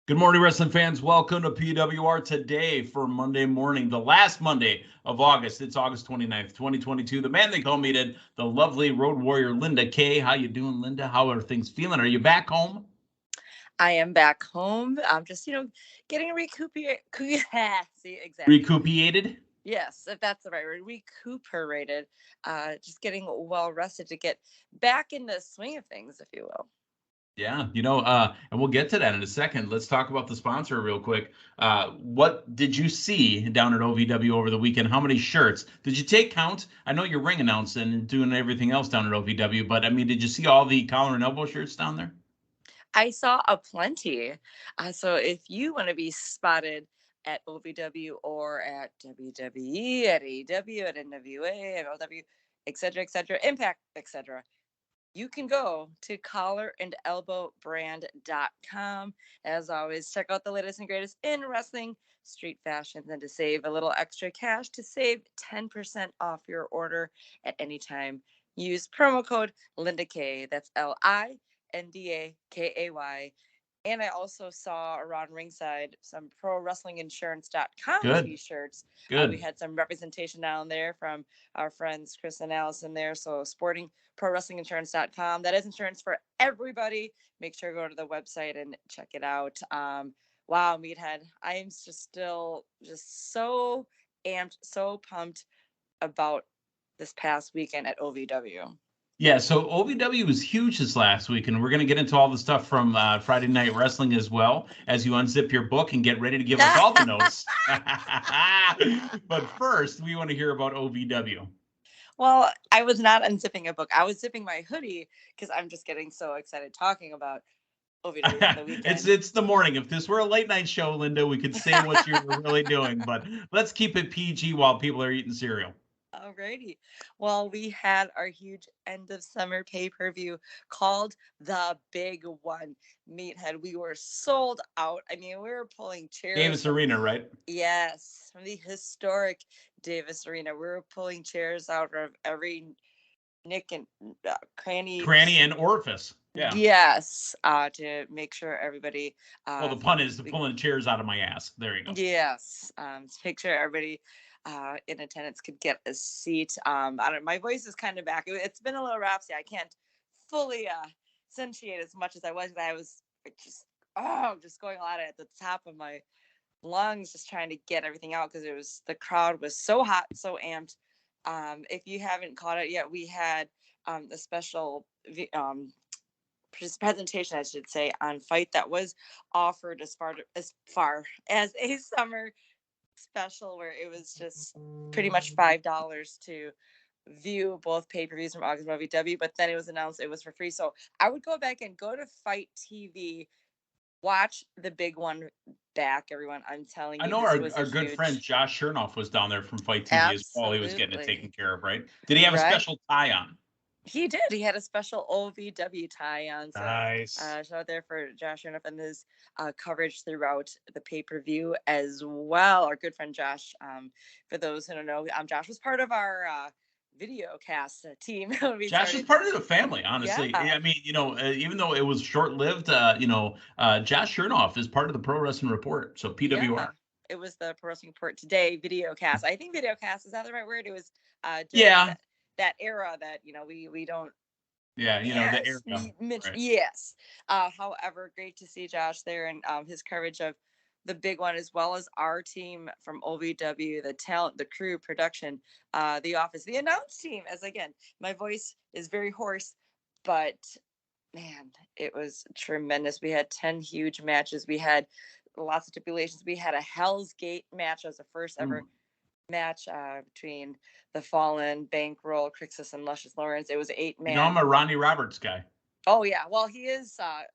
Good morning, wrestling fans. Welcome to PWR today for Monday morning, the last Monday of August. It's August 29th, 2022. The man they call Meathead, the lovely road warrior, Linda K. How you doing, Linda? How are things feeling? Are you back home? I am back home. I'm just, getting recuperated. See, exactly. Recuperated? Yes, if that's the right word. Recuperated. Just getting well rested to get back in the swing of things, if you will. Yeah, and we'll get to that in a second. Let's talk about the sponsor real quick. What did you see down at OVW over the weekend? How many shirts? Did you take count? I know you're ring announcing and doing everything else down at OVW, but I mean, did you see all the collar and elbow shirts down there? I saw a plenty. So if you want to be spotted at OVW or at WWE, at AEW, at NWA, at OW, etc., Impact, etc., you can go to collarandelbowbrand.com. As always, check out the latest and greatest in wrestling, street fashions, and to save a little extra cash, to save 10% off your order at any time, use promo code Linda K. That's LINDAKAY. And I also saw around ringside some ProWrestlingInsurance.com Good, t-shirts. We good. had some representation down there from our friends Chris and Allison there. So sporting ProWrestlingInsurance.com. That is insurance for everybody. Make sure to go to the website and check it out. Wow, Meathead. I am still so amped, so pumped about this past weekend at OVW. Yeah, so OVW was huge this last week, and we're going to get into all the stuff from Friday Night Wrestling as well as you unzip your book and get ready to give us all the notes. But first, we want to hear about OVW. Well, I was not unzipping a book. I was zipping my hoodie because I'm just getting so excited talking about OVW from the weekend. It's the morning. If this were a late night show, Linda, we could say what you're really doing, but let's keep it PG while people are eating cereal. Alrighty. Well, we had our huge end of summer pay-per-view called The Big One. Meathead. We were sold out. I mean, we were pulling chairs. Davis Arena, right? Yes, from the historic Davis Arena. We were pulling chairs out of every nick and cranny and orifice. Yeah. Yes, to make sure everybody. Well, the pun is pulling the chairs out of my ass. There you go. Yes, to make sure everybody in attendance could get a seat. I don't. My voice is kind of back. It's been a little raspy. I can't fully accentuate as much as I was. I was just going a lot at the top of my lungs, just trying to get everything out because the crowd was so hot, so amped. If you haven't caught it yet, we had a special presentation, I should say, on Fight that was offered as far as a summer special, where it was just pretty much $5 to view both pay-per-views from August OVW, but then it was announced it was for free. So I would go back and go to Fight TV, watch the big one back, everyone. I'm telling you, I know our good friend Josh Chernoff was down there from Fight TV as well. He was getting it taken care of, right? Did he have a special tie on? He did. He had a special OVW tie on. So, nice. Shout out there for Josh Chernoff and his coverage throughout the pay-per-view as well. Our good friend Josh. For those who don't know, Josh was part of our video cast team. Josh is part of the family, honestly. Yeah. I mean, even though it was short-lived, Josh Chernoff is part of the Pro Wrestling Report, so PWR. Yeah. It was the Pro Wrestling Report Today video cast. I think video cast, is that the right word? It was that era that we don't. Yeah, the era. Right. Yes. However, great to see Josh there and his coverage of the big one, as well as our team from OVW, the talent, the crew, production, the office, the announce team. As again, my voice is very hoarse, but man, it was tremendous. We had 10 huge matches. We had lots of stipulations. We had a Hell's Gate match as the first ever match between the Fallen, Bankroll, Crixus, and Luscious Lawrence. It was 8-man. I'm a Ronnie Roberts guy. Oh yeah, well he is a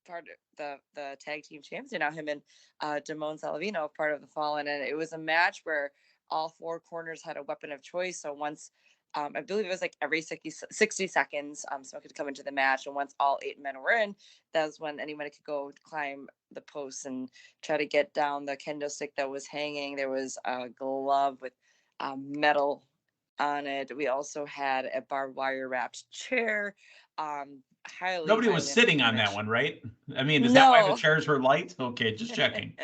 part of the tag team champs. Him and Damone Salavino, part of the Fallen, and it was a match where all four corners had a weapon of choice. So once, I believe it was like every 60 seconds, someone could come into the match, and once all 8 men were in, that was when anyone could go climb the posts and try to get down the kendo stick that was hanging. There was a glove with metal on it. We also had a barbed wire wrapped chair. highly, Nobody was highly sitting entertaining on that match. one, right? I mean, is that why the No. chairs were light? Okay, just checking.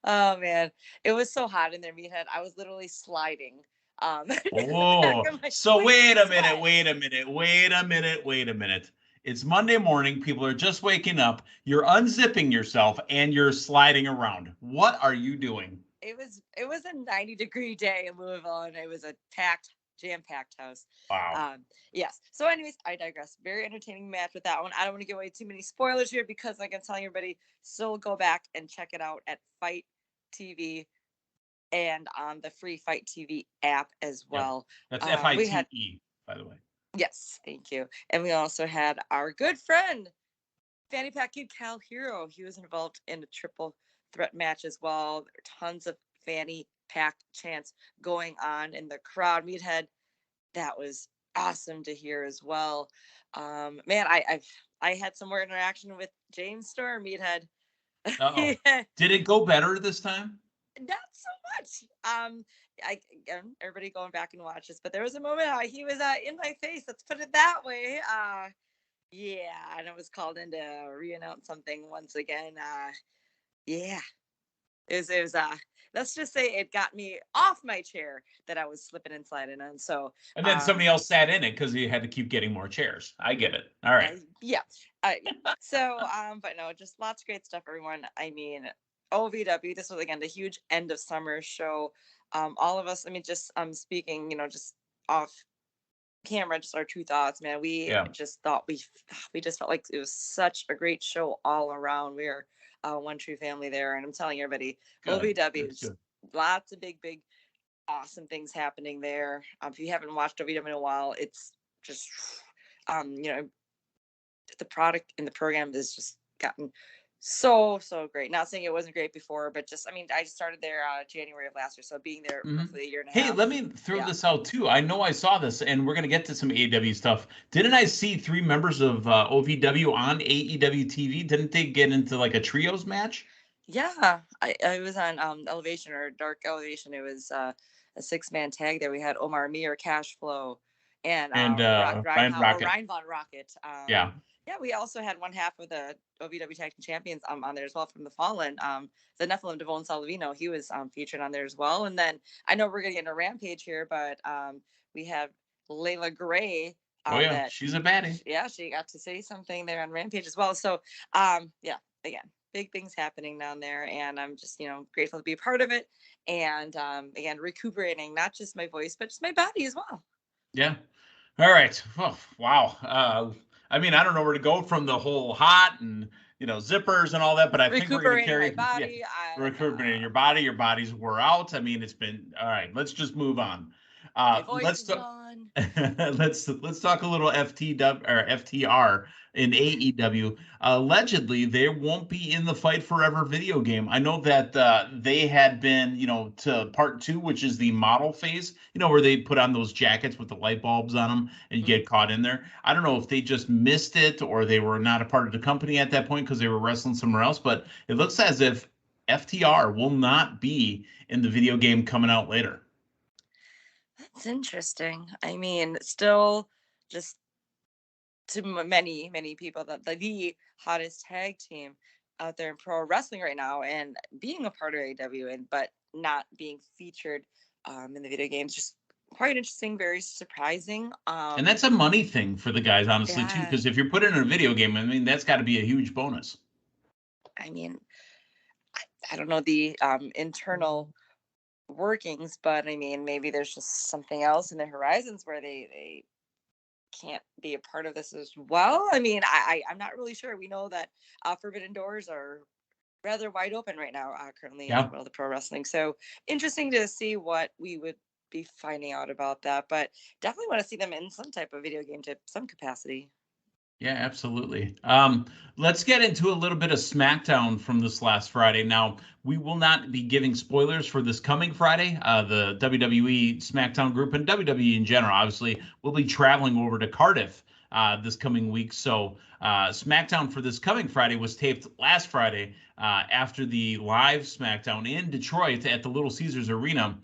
Oh man, it was so hot in there, Meathead. I was literally sliding because the back Oh, of my so wait, wait a minute, sweat. wait a minute, wait a minute, wait a minute. It's Monday morning. People are just waking up. You're unzipping yourself and you're sliding around. What are you doing? It was a 90-degree day in Louisville, and it was a packed, jam-packed house. Wow. Yes. So, anyways, I digress. Very entertaining match with that one. I don't want to give away too many spoilers here because, like I'm telling everybody, still go back and check it out at Fight TV and on the free Fight TV app as Yep. well. That's We had FITE, by the way. Yes, thank you, and we also had our good friend Fanny Pack Kid Cal Hero. He was involved in a triple threat match as well. There were tons of Fanny Pack chants going on in the crowd. Meathead, that was awesome to hear as well. Man, I had some more interaction with James Storm, Meathead. Uh-oh. Yeah, Did it go better this time? not so much. Again, everybody going back and watch this, but there was a moment he was in my face. Let's put it that way. Yeah, and I was called in to re-announce something once again. Yeah, it was let's just say it got me off my chair that I was slipping and sliding on. So And then somebody else sat in it because you had to keep getting more chairs. I get it. All right. yeah. Yeah. So but no, just lots of great stuff, everyone. I mean, OVW, this was again the huge end of summer show. All of us, I mean, just speaking, just off camera, just our true thoughts, man. We Yeah. just thought we just felt like it was such a great show all around. We are one true family there, and I'm telling everybody, Good. OVW Good, is good. lots of big, awesome things happening there. If you haven't watched OVW in a while, it's just the product in the program has just gotten so great. Not saying it wasn't great before, but just, I mean, I started there January of last year, so being there Mhm. roughly a year and a Hey, half. let me throw Yeah. this out too. I know I saw this, and we're gonna get to some AEW stuff. Didn't I see three members of OVW on AEW TV? Didn't they get into like a trios match? Yeah, I was on Elevation or Dark Elevation. It was a 6-man tag there. We had Omar Mir, Cash Flow, and And Ryan Rocket. Ryan Von Rocket. Yeah. Yeah, we also had one half of the OVW Tag Team Champions on there as well from the Fallen. The Nephilim Devon Salavino, he was featured on there as well. And then I know we're gonna get into Rampage here, but we have Layla Gray. Oh yeah, That she's a baddie. Yeah, she got to say something there on Rampage as well. So yeah, again, big things happening down there, and I'm just grateful to be a part of it, and again recuperating not just my voice but just my body as well. Yeah. All right. Oh, wow. I mean, I don't know where to go from the whole hot and zippers and all that, but I think we're gonna Recuperating my carry. Yeah, body. recuperating your body. Your body's wore out. I mean, it's been all right. Let's just move on. My voice Let's is talk. gone. let's talk a little FTW or FTR in AEW. Allegedly, they won't be in the Fight Forever video game. I know that they had been, to part 2, which is the model phase, where they put on those jackets with the light bulbs on them and you get caught in there. I don't know if they just missed it or they were not a part of the company at that point because they were wrestling somewhere else, but it looks as if FTR will not be in the video game coming out later. That's interesting. I mean, still just to many people that the hottest tag team out there in pro wrestling right now, and being a part of AEW but not being featured in the video games, just quite interesting, very surprising. And that's a money thing for the guys, honestly, too, Yeah, because if you're put in a video game, I mean, that's got to be a huge bonus. I mean, I don't know the internal workings, but I mean, maybe there's just something else in the horizons where they can't be a part of this as well. I mean, I'm not really sure. We know that forbidden doors are rather wide open right now, currently in the Yeah. world of pro wrestling. So interesting to see what we would be finding out about that. But definitely want to see them in some type of video game to some capacity. Yeah, absolutely. Let's get into a little bit of Smackdown from this last Friday. Now, we will not be giving spoilers for this coming Friday. The WWE Smackdown group and WWE in general, obviously, will be traveling over to Cardiff this coming week. So Smackdown for this coming Friday was taped last Friday after the live Smackdown in Detroit at the Little Caesars Arena.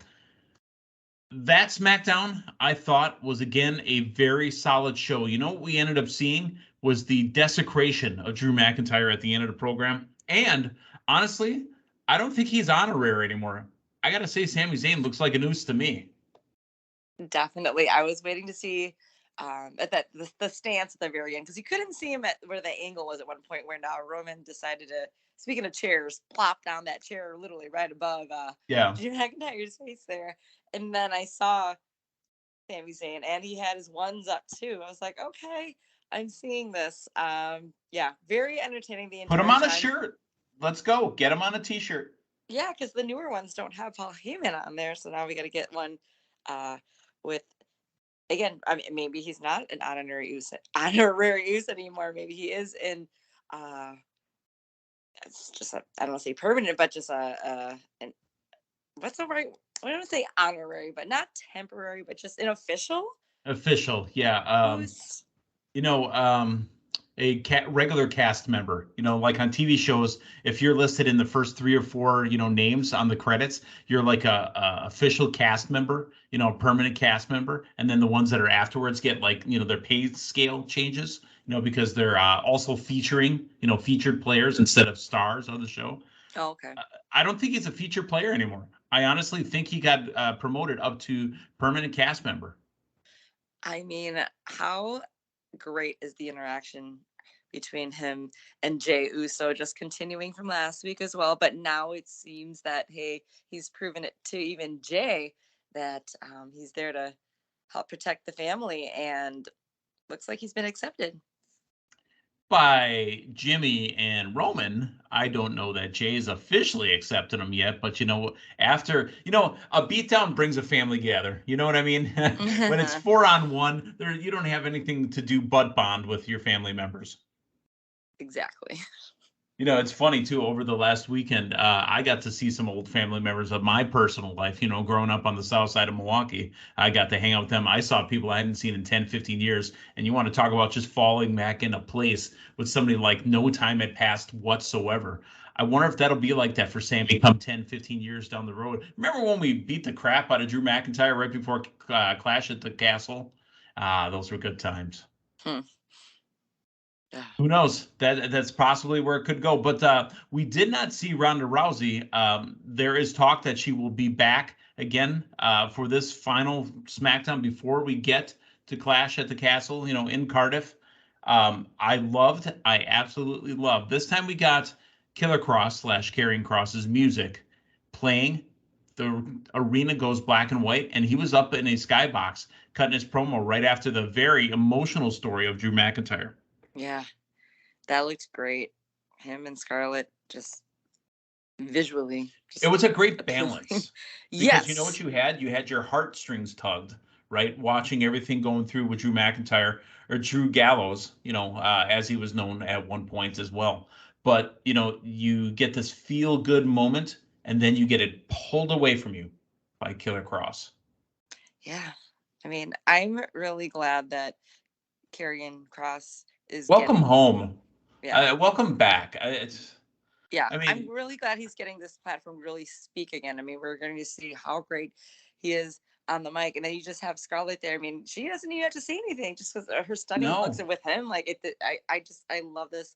That SmackDown, I thought, was again a very solid show. You know what we ended up seeing was the desecration of Drew McIntyre at the end of the program. And honestly, I don't think he's honorary anymore. I got to say, Sami Zayn looks like a noose to me. Definitely. I was waiting to see at that the stance at the very end because you couldn't see him at where the angle was at one point where now Roman decided to, speaking of chairs, plop down that chair literally right above Yeah. Drew McIntyre's face there. And then I saw Sami Zayn and he had his ones up too. I was like, okay, I'm seeing this. Yeah, very entertaining the Put him entire on a time. shirt. Let's go. Get him on a t-shirt. Yeah, because the newer ones don't have Paul Heyman on there, so now we got to get one with, again. I mean, maybe he's not an honorary use anymore. Maybe he is in. It's just I don't want to say permanent, but just an, what's the right? I don't want to say honorary, but not temporary, but just an official. Official, yeah. Who's You know, a regular cast member. You know, like on TV shows, if you're listed in the first 3 or 4, names on the credits, you're like a official cast member. You know, a permanent cast member, and then the ones that are afterwards get like their pay scale changes. Because they're also featuring featured players instead of stars on the show. Oh, okay. I don't think he's a featured player anymore. I honestly think he got promoted up to permanent cast member. I mean, how great is the interaction between him and Jey Uso, just continuing from last week as well. But now it seems that, hey, he's proven it to even Jey that he's there to help protect the family, and looks like he's been accepted. By Jimmy and Roman, I don't know that Jay's officially accepted him yet, but after a beatdown brings a family together. You know what I mean? When it's 4-on-1, there you don't have anything to do but bond with your family members. Exactly. It's funny too. Over the last weekend, I got to see some old family members of my personal life. Growing up on the south side of Milwaukee, I got to hang out with them. I saw people I hadn't seen in 10, 15 years. And you want to talk about just falling back into place with somebody like no time had passed whatsoever. I wonder if that'll be like that for Sammy come 10, 15 years down the road. Remember when we beat the crap out of Drew McIntyre right before Clash at the Castle? Those were good times. Who knows? That's possibly where it could go. But we did not see Ronda Rousey. There is talk that she will be back again for this final SmackDown before we get to Clash at the Castle, in Cardiff. I absolutely loved. This time we got Killer Cross / Karrion Kross's music playing. The arena goes black and white, and he was up in a skybox cutting his promo right after the very emotional story of Drew McIntyre. Yeah. That looked great. Him and Scarlett just visually. It was a great balance. Yes. Because you know what you had? You had your heartstrings tugged, right? Watching everything going through with Drew McIntyre or Drew Gallows, as he was known at one point as well. But, you get this feel good moment and then you get it pulled away from you by Killer Kross. Yeah. I mean, I'm really glad that Karrion Kross is welcome home. Yeah. Welcome back. I'm really glad he's getting this platform to really speak again. I mean, we're going to see how great he is on the mic, and then you just have Scarlett there. I mean, she doesn't even have to say anything just because her stunning looks, and with him, like I love this,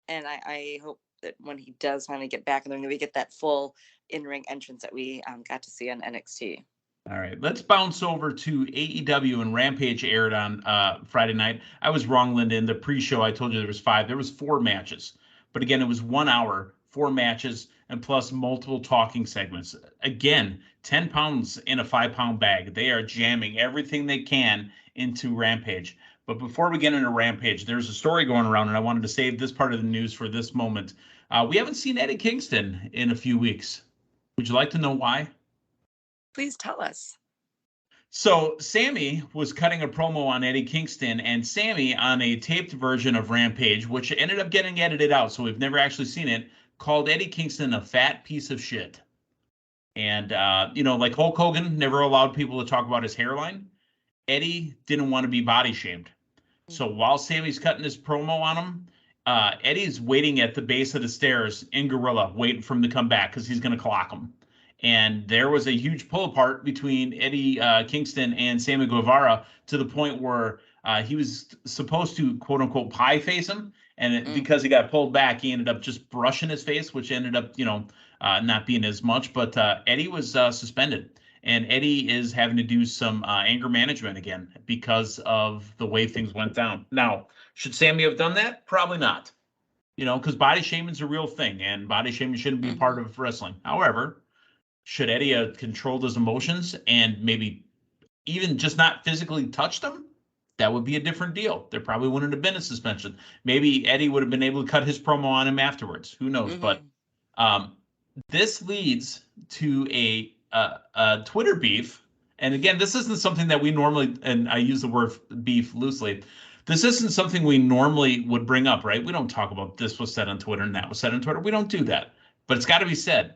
and I hope that when he does finally get back in the ring, we get that full in-ring entrance that we got to see on NXT. All right, let's bounce over to AEW, and Rampage aired on Friday night. I was wrong, Linda. In the pre-show, I told you there was 5. There was 4 matches. But again, it was 1 hour, 4 matches, and plus multiple talking segments. Again, 10 pounds in a 5-pound bag. They are jamming everything they can into Rampage. But before we get into Rampage, there's a story going around, and I wanted to save this part of the news for this moment. We haven't seen Eddie Kingston in a few weeks. Would you like to know why? Please tell us. So Sammy was cutting a promo on Eddie Kingston, and Sammy, on a taped version of Rampage, which ended up getting edited out, so we've never actually seen it, called Eddie Kingston a fat piece of shit. And, like Hulk Hogan never allowed people to talk about his hairline, Eddie didn't want to be body shamed. So while Sammy's cutting his promo on him, Eddie's waiting at the base of the stairs in Gorilla, waiting for him to come back because he's going to clock him. And there was a huge pull apart between Eddie Kingston and Sammy Guevara to the point where he was supposed to, quote unquote, pie face him. And because he got pulled back, he ended up just brushing his face, which ended up, not being as much. But Eddie was suspended. And Eddie is having to do some anger management again because of the way things went down. Now, should Sammy have done that? Probably not. Because body shaming is a real thing, and body shaming shouldn't be part of wrestling. However, should Eddie have controlled his emotions and maybe even just not physically touched him? That would be a different deal. There probably wouldn't have been a suspension. Maybe Eddie would have been able to cut his promo on him afterwards. Who knows? But this leads to a Twitter beef. And again, this isn't something that we normally, and I use the word beef loosely, this isn't something we normally would bring up, right? We don't talk about this was said on Twitter and that was said on Twitter. We don't do that. But it's got to be said.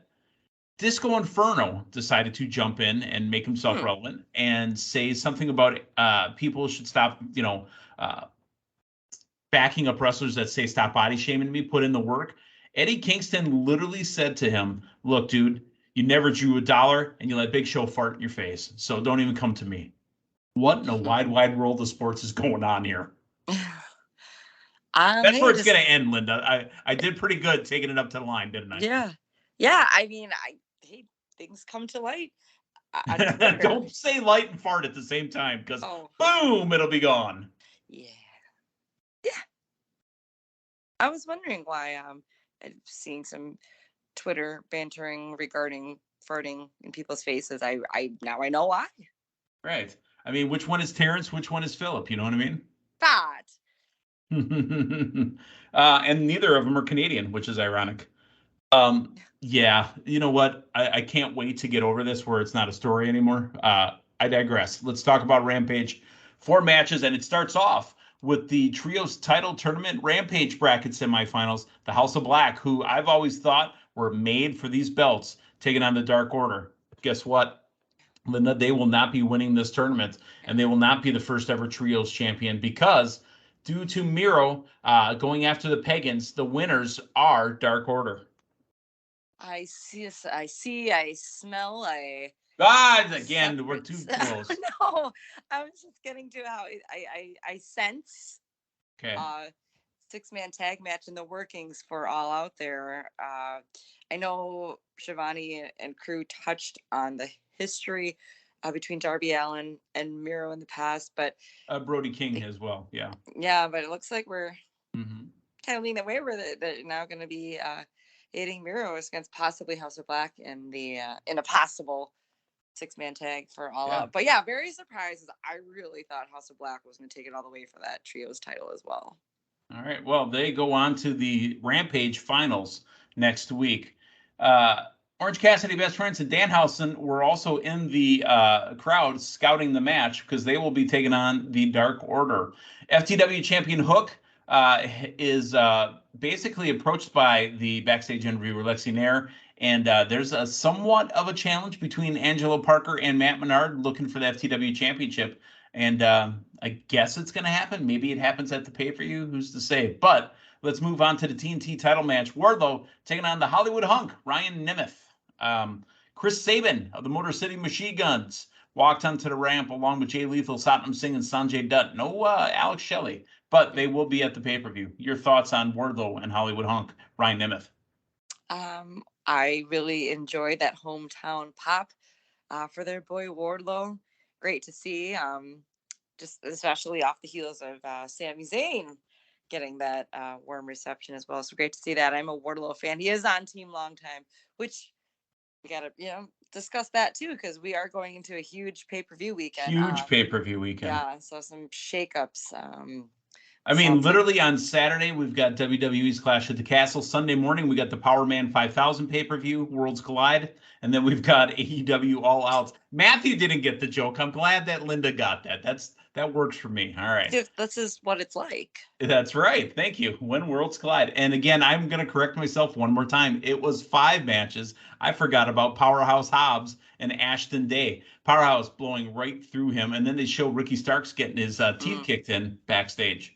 Disco Inferno decided to jump in and make himself relevant and say something about people should stop, backing up wrestlers that say stop body shaming me, put in the work. Eddie Kingston literally said to him, look, dude, you never drew a dollar and you let Big Show fart in your face. So don't even come to me. What in a wide world of sports is going on here? That's where it's going to end, Linda. I did pretty good taking it up to the line, didn't I? Yeah. Yeah. I mean, things come to light. Don't say light and fart at the same time because boom, it'll be gone. Yeah. Yeah. I was wondering why I'm seeing some Twitter bantering regarding farting in people's faces. I now I know why. Right. I mean, which one is Terrence? Which one is Philip? You know what I mean? Fat. And neither of them are Canadian, which is ironic. Yeah, you know what? I can't wait to get over this where it's not a story anymore. I digress. Let's talk about Rampage. 4 matches, and it starts off with the Trios title tournament Rampage bracket semifinals. The House of Black, who I've always thought were made for these belts, taking on the Dark Order. Guess what, Linda? They will not be winning this tournament, and they will not be the first ever Trios champion because due to Miro going after the Pagans, the winners are Dark Order. I smell, again, we're too close. No, I was just getting to how I sense. Okay. 6-man tag match in the workings for All Out there. I know Shivani and crew touched on the history between Darby Allin and Miro in the past, but Brody King as well. Yeah. Yeah, but it looks like we're kind of leaning that way where they're now going to be hitting Miro against possibly House of Black in the in a possible 6-man tag for All Out. But yeah, very surprised. I really thought House of Black was going to take it all the way for that Trios title as well. All right. Well, they go on to the Rampage finals next week. Orange Cassidy, Best Friends, and Danhausen were also in the crowd scouting the match because they will be taking on the Dark Order. FTW champion Hook is basically approached by the backstage interviewer Lexi Nair, and there's a somewhat of a challenge between Angelo Parker and Matt Menard looking for the FTW championship. And I guess it's going to happen. Maybe it happens at the pay-per-view. Who's to say? But let's move on to the TNT title match. Wardlow taking on the Hollywood Hunk, Ryan Nemeth. Chris Sabin of the Motor City Machine Guns walked onto the ramp along with Jay Lethal, Satnam Singh, and Sanjay Dutt. No Alex Shelley, but they will be at the pay-per-view. Your thoughts on Wardlow and Hollywood Hunk, Ryan Nemeth? I really enjoyed that hometown pop for their boy Wardlow. Great to see, just especially off the heels of Sami Zayn getting that warm reception as well. So great to see that. I'm a Wardlow fan. He is on Team Long Time, which we got to, discuss that too, because we are going into a huge pay-per-view weekend. Huge pay-per-view weekend. Yeah, so some shakeups. I mean, literally on Saturday, we've got WWE's Clash at the Castle. Sunday morning, we got the Power Man 5000 pay-per-view, Worlds Collide. And then we've got AEW All Out. Matthew didn't get the joke. I'm glad that Linda got that. That works for me. All right. This is what it's like. That's right. Thank you. When Worlds Collide. And again, I'm going to correct myself one more time. It was 5 matches. I forgot about Powerhouse Hobbs and Ashton Day. Powerhouse blowing right through him. And then they show Ricky Starks getting his teeth kicked in backstage.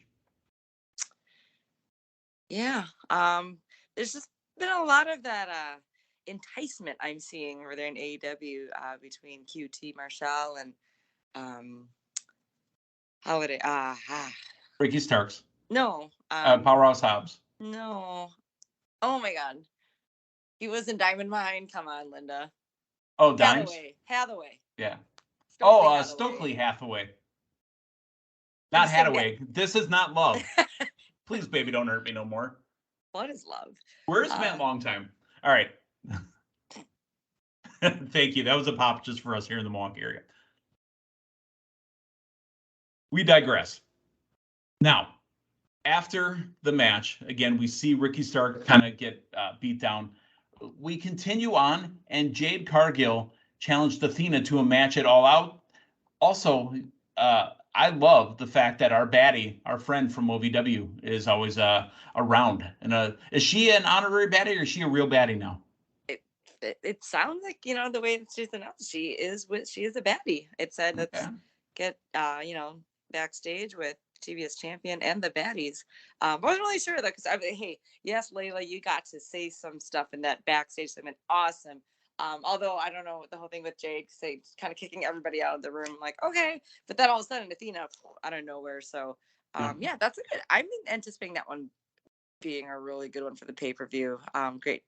Yeah. There's just been a lot of that enticement I'm seeing over there in AEW between QT Marshall and Holiday. Ricky Starks. No. Powerhouse Hobbs. No. Oh my God. He was in Diamond Mine. Come on, Linda. Oh, Dimes? Hathaway. Yeah. Hathaway. Stokely Hathaway. Not Hathaway. This is not love. Please, baby, don't hurt me no more. What is love? Where's Matt Longtime? All right. Thank you. That was a pop just for us here in the Milwaukee area. We digress. Now, after the match, again, we see Ricky Stark kind of get beat down. We continue on, and Jade Cargill challenged Athena to a match at All Out. Also, I love the fact that our baddie, our friend from OVW, is always around. And is she an honorary baddie, or is she a real baddie now? It sounds like, the way that she's announced, she is a baddie. It said let's get backstage with TBS champion and the baddies. I wasn't really sure though, because hey, yes, Layla, you got to say some stuff in that backstage segment. Awesome. Although I don't know the whole thing with Jade, kind of kicking everybody out of the room, like, okay, but then all of a sudden Athena out of nowhere. So yeah, that's a good. I'm anticipating that one being a really good one for the pay-per-view. Great.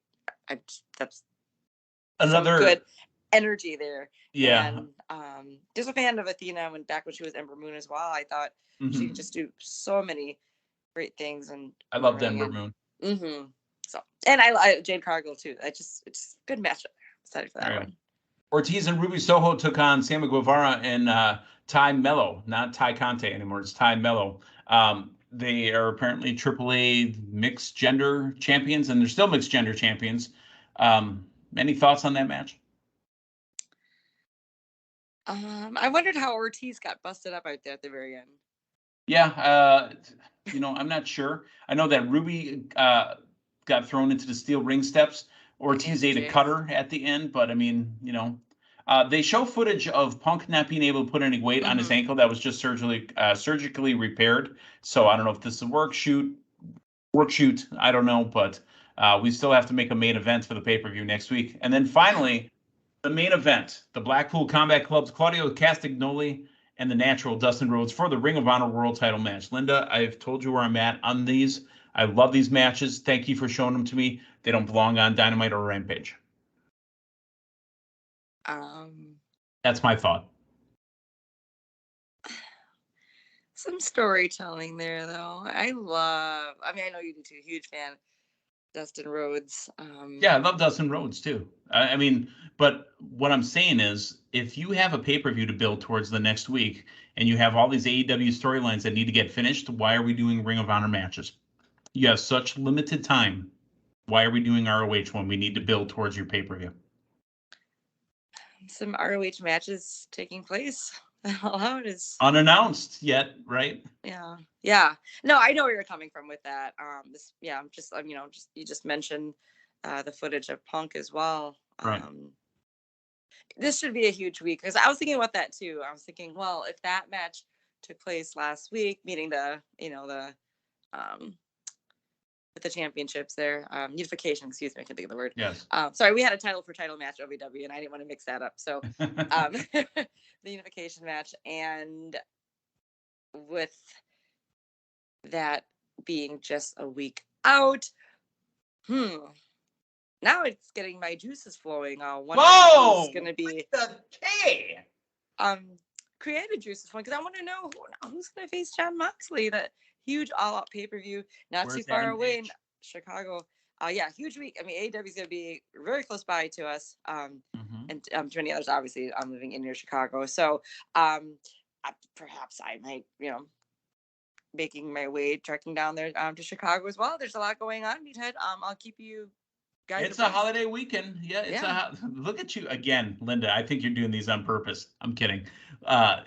That's another good energy there. Yeah. And just a fan of Athena back when she was Ember Moon as well. I thought she could just do so many great things. And I loved Ember Moon. So, and I Jade Cargill too. It's good matchup. Excited for that one. Ortiz and Ruby Soho took on Sammy Guevara and Ty Mello, not Ty Conte anymore. It's Ty Mello. They are apparently AAA mixed gender champions, and they're still mixed gender champions. Any thoughts on that match? I wondered how Ortiz got busted up out there at the very end. Yeah, I'm not sure. I know that Ruby got thrown into the steel ring steps. Ortiz ate a cutter at the end, but I mean, they show footage of Punk not being able to put any weight on his ankle that was just surgically repaired. So I don't know if this is a work shoot. I don't know, but we still have to make a main event for the pay-per-view next week. And then finally, the main event, the Blackpool Combat Club's Claudio Castagnoli and the Natural Dustin Rhodes for the Ring of Honor World Title match. Linda, I've told you where I'm at on these. I love these matches. Thank you for showing them to me. They don't belong on Dynamite or Rampage. That's my thought. Some storytelling there, though. I know you do too. Huge fan. Dustin Rhodes. Yeah, I love Dustin Rhodes too. But what I'm saying is, if you have a pay-per-view to build towards the next week, and you have all these AEW storylines that need to get finished, why are we doing Ring of Honor matches? You have such limited time. Why are we doing ROH when we need to build towards your pay-per-view? Some ROH matches taking place. How it is unannounced yet, right? Yeah. No, I know where you're coming from with that. You just mentioned the footage of Punk as well. Right. This should be a huge week, because I was thinking about that too. I was thinking, well, if that match took place last week, meaning with the championships there, unification, excuse me, I can't think of the word. Yes. Sorry, we had a title for title match OVW, and I didn't want to mix that up. So the unification match, and with that being just a week out, now it's getting my juices flowing. Whoa! It's going to be creative juices flowing, because I want to know who's going to face Jon Moxley. That huge all-out pay-per-view, not too far away in Chicago. Yeah, huge week. I mean, AEW is going to be very close by to us, and to many others. Obviously, I'm living in near Chicago, so perhaps I might, making my way, trekking down there to Chicago as well. There's a lot going on, Meathead. I'll keep you guys. It's a holiday weekend. Yeah, look at you again, Linda. I think you're doing these on purpose. I'm kidding.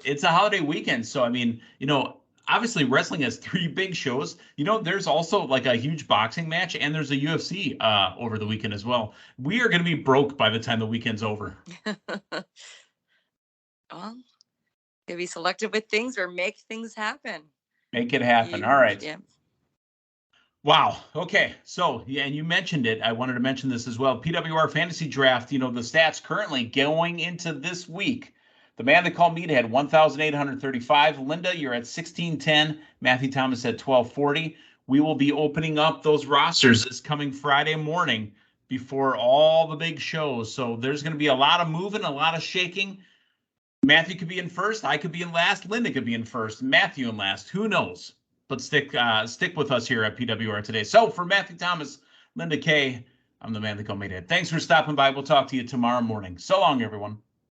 It's a holiday weekend, so I mean, obviously wrestling has 3 big shows. There's also like a huge boxing match, and there's a UFC over the weekend as well. We are going to be broke by the time the weekend's over. Well, be selective with things or make things happen. Make it happen. All right. Yeah. Wow. Okay. So, yeah, and you mentioned it. I wanted to mention this as well. PWR Fantasy Draft, the stats currently going into this week. The man they call Meathead, 1,835. Linda, you're at 1,610. Matthew Thomas at 1,240. We will be opening up those rosters this coming Friday morning before all the big shows. So there's going to be a lot of moving, a lot of shaking. Matthew could be in first. I could be in last. Linda could be in first. Matthew in last. Who knows? But stick with us here at PWR today. So for Matthew Thomas, Linda Kay, I'm the man they call Meathead. Thanks for stopping by. We'll talk to you tomorrow morning. So long, everyone.